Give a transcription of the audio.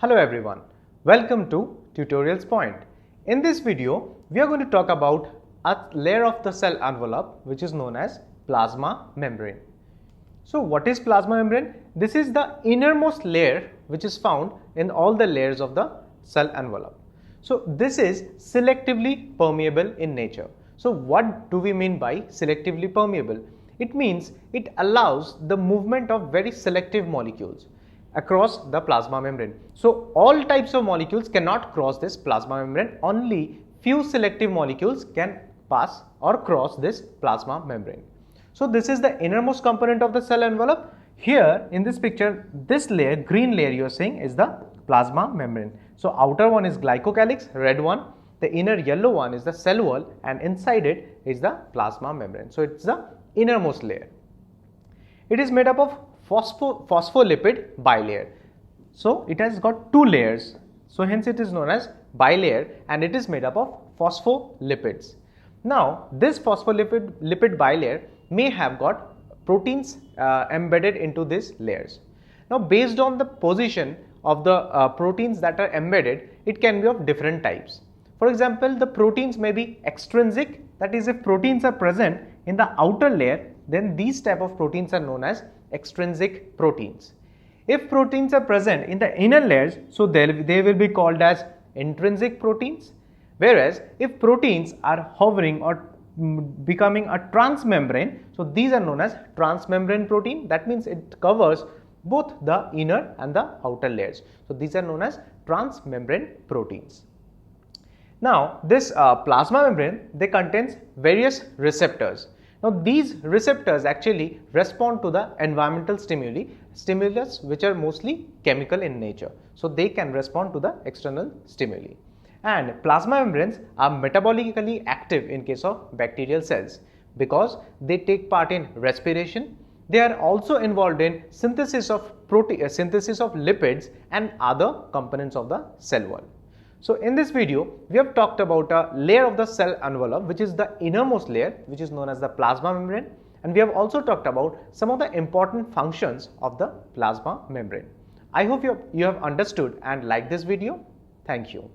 Hello everyone, welcome to TutorialsPoint. In this video, we are going to talk about a layer of the cell envelope which is known as plasma membrane. So what is plasma membrane? This is the innermost layer which is found in all the layers of the cell envelope. So this is selectively permeable in nature. So what do we mean by selectively permeable? It means it allows the movement of very selective molecules across the plasma membrane. So all types of molecules cannot cross this plasma membrane, only few selective molecules can pass or cross this plasma membrane. So this is the innermost component of the cell envelope. Here in this picture, this layer, green layer you are seeing, is the plasma membrane. So outer one is glycocalyx, red one, the inner yellow one is the cell wall, and inside it is the plasma membrane. So it's the innermost layer. It is made up of phospholipid bilayer. So it has got two layers. So hence it is known as bilayer, and it is made up of phospholipids. Now this phospholipid bilayer may have got proteins embedded into these layers. Now based on the position of the proteins that are embedded, it can be of different types. For example, the proteins may be extrinsic, that is, if proteins are present in the outer layer, then these type of proteins are known as extrinsic proteins. If proteins are present in the inner layers, so they will be called as intrinsic proteins. Whereas if proteins are hovering or becoming a transmembrane, so these are known as transmembrane protein. That means it covers both the inner and the outer layers. So these are known as transmembrane proteins. Now this plasma membrane, they contains various receptors. Now these receptors actually respond to the environmental stimulus which are mostly chemical in nature. So they can respond to the external stimuli. And plasma membranes are metabolically active in case of bacterial cells because they take part in respiration. They are also involved in synthesis of lipids and other components of the cell wall. So in this video, we have talked about a layer of the cell envelope which is the innermost layer, which is known as the plasma membrane, and we have also talked about some of the important functions of the plasma membrane. I hope you have understood and liked this video. Thank you.